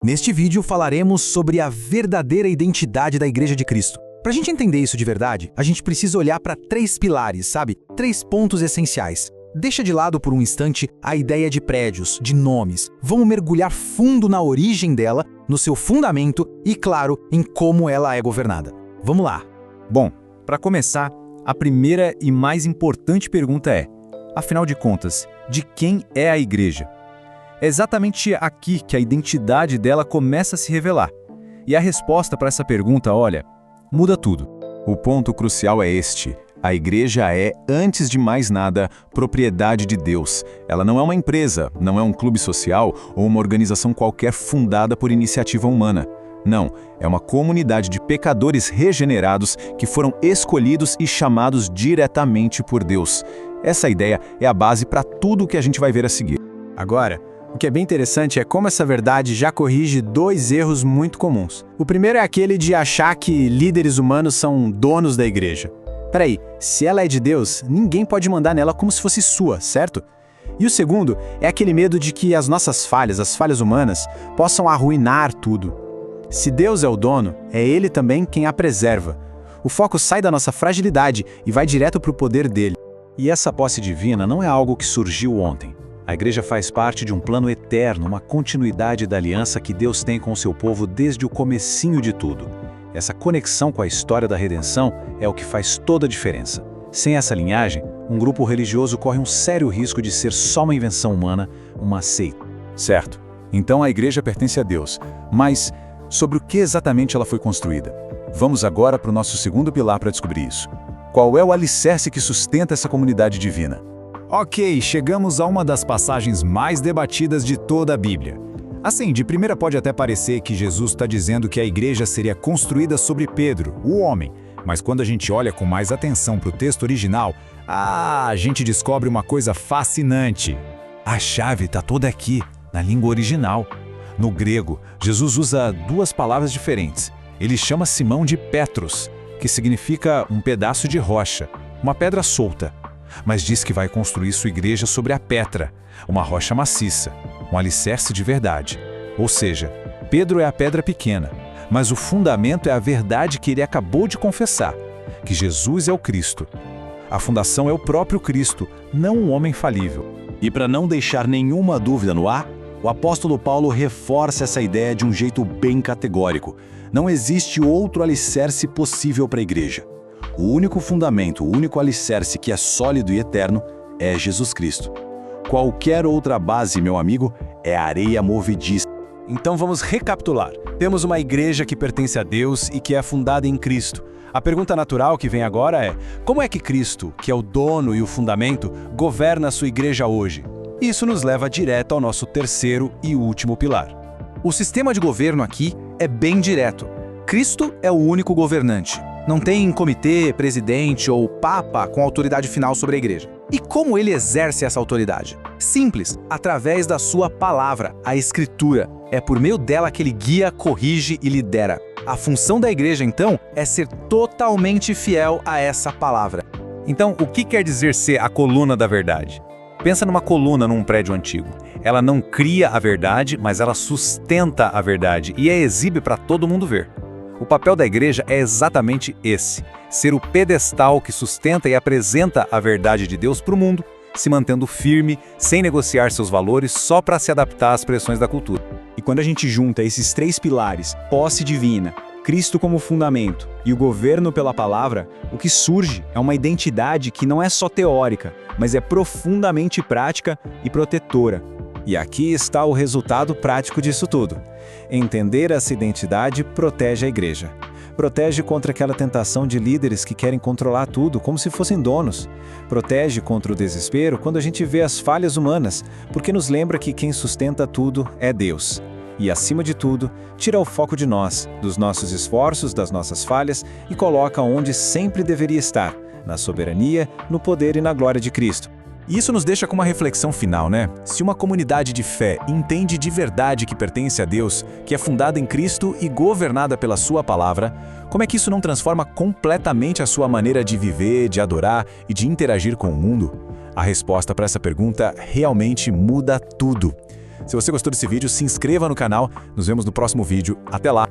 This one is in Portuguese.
Neste vídeo falaremos sobre a verdadeira identidade da Igreja de Cristo. Para a gente entender isso de verdade, a gente precisa olhar para 3 pilares, sabe? 3 pontos essenciais. Deixa de lado por um instante a ideia de prédios, de nomes. Vamos mergulhar fundo na origem dela, no seu fundamento e, claro, em como ela é governada. Vamos lá! Bom, para começar, a primeira e mais importante pergunta é: afinal de contas, de quem é a Igreja? É exatamente aqui que a identidade dela começa a se revelar. E a resposta para essa pergunta, olha, muda tudo. O ponto crucial é este: a Igreja é, antes de mais nada, propriedade de Deus. Ela não é uma empresa, não é um clube social ou uma organização qualquer fundada por iniciativa humana. Não, é uma comunidade de pecadores regenerados que foram escolhidos e chamados diretamente por Deus. Essa ideia é a base para tudo o que a gente vai ver a seguir. Agora, o que é bem interessante é como essa verdade já corrige 2 erros muito comuns. O primeiro é aquele de achar que líderes humanos são donos da igreja. Peraí, se ela é de Deus, ninguém pode mandar nela como se fosse sua, certo? E o segundo é aquele medo de que as nossas falhas, as falhas humanas, possam arruinar tudo. Se Deus é o dono, é Ele também quem a preserva. O foco sai da nossa fragilidade e vai direto para o poder dele. E essa posse divina não é algo que surgiu ontem. A Igreja faz parte de um plano eterno, uma continuidade da aliança que Deus tem com o seu povo desde o comecinho de tudo. Essa conexão com a história da redenção é o que faz toda a diferença. Sem essa linhagem, um grupo religioso corre um sério risco de ser só uma invenção humana, uma seita. Certo. Então a Igreja pertence a Deus. Mas sobre o que exatamente ela foi construída? Vamos agora para o nosso segundo pilar para descobrir isso. Qual é o alicerce que sustenta essa comunidade divina? Ok, chegamos a uma das passagens mais debatidas de toda a Bíblia. Assim, de primeira pode até parecer que Jesus está dizendo que a igreja seria construída sobre Pedro, o homem. Mas quando a gente olha com mais atenção para o texto original, a gente descobre uma coisa fascinante. A chave está toda aqui, na língua original. No grego, Jesus usa 2 palavras diferentes. Ele chama Simão de Petros, que significa um pedaço de rocha, uma pedra solta. Mas diz que vai construir sua igreja sobre a Petra, uma rocha maciça, um alicerce de verdade. Ou seja, Pedro é a pedra pequena, mas o fundamento é a verdade que ele acabou de confessar, que Jesus é o Cristo. A fundação é o próprio Cristo, não um homem falível. E para não deixar nenhuma dúvida no ar, o apóstolo Paulo reforça essa ideia de um jeito bem categórico. Não existe outro alicerce possível para a igreja. O único fundamento, o único alicerce que é sólido e eterno é Jesus Cristo. Qualquer outra base, meu amigo, é areia movediça. Então vamos recapitular. Temos uma igreja que pertence a Deus e que é fundada em Cristo. A pergunta natural que vem agora é: como é que Cristo, que é o dono e o fundamento, governa a sua igreja hoje? Isso nos leva direto ao nosso terceiro e último pilar. O sistema de governo aqui é bem direto. Cristo é o único governante. Não tem comitê, presidente ou papa com autoridade final sobre a igreja. E como ele exerce essa autoridade? Simples, através da sua palavra, a Escritura. É por meio dela que ele guia, corrige e lidera. A função da igreja, então, é ser totalmente fiel a essa palavra. Então, o que quer dizer ser a coluna da verdade? Pensa numa coluna num prédio antigo. Ela não cria a verdade, mas ela sustenta a verdade e a exibe para todo mundo ver. O papel da igreja é exatamente esse: ser o pedestal que sustenta e apresenta a verdade de Deus para o mundo, se mantendo firme, sem negociar seus valores só para se adaptar às pressões da cultura. E quando a gente junta esses 3 pilares, posse divina, Cristo como fundamento e o governo pela palavra, o que surge é uma identidade que não é só teórica, mas é profundamente prática e protetora. E aqui está o resultado prático disso tudo. Entender essa identidade protege a igreja. Protege contra aquela tentação de líderes que querem controlar tudo como se fossem donos. Protege contra o desespero quando a gente vê as falhas humanas, porque nos lembra que quem sustenta tudo é Deus. E, acima de tudo, tira o foco de nós, dos nossos esforços, das nossas falhas e coloca onde sempre deveria estar, na soberania, no poder e na glória de Cristo. E isso nos deixa com uma reflexão final, né? Se uma comunidade de fé entende de verdade que pertence a Deus, que é fundada em Cristo e governada pela sua palavra, como é que isso não transforma completamente a sua maneira de viver, de adorar e de interagir com o mundo? A resposta para essa pergunta realmente muda tudo. Se você gostou desse vídeo, se inscreva no canal. Nos vemos no próximo vídeo. Até lá!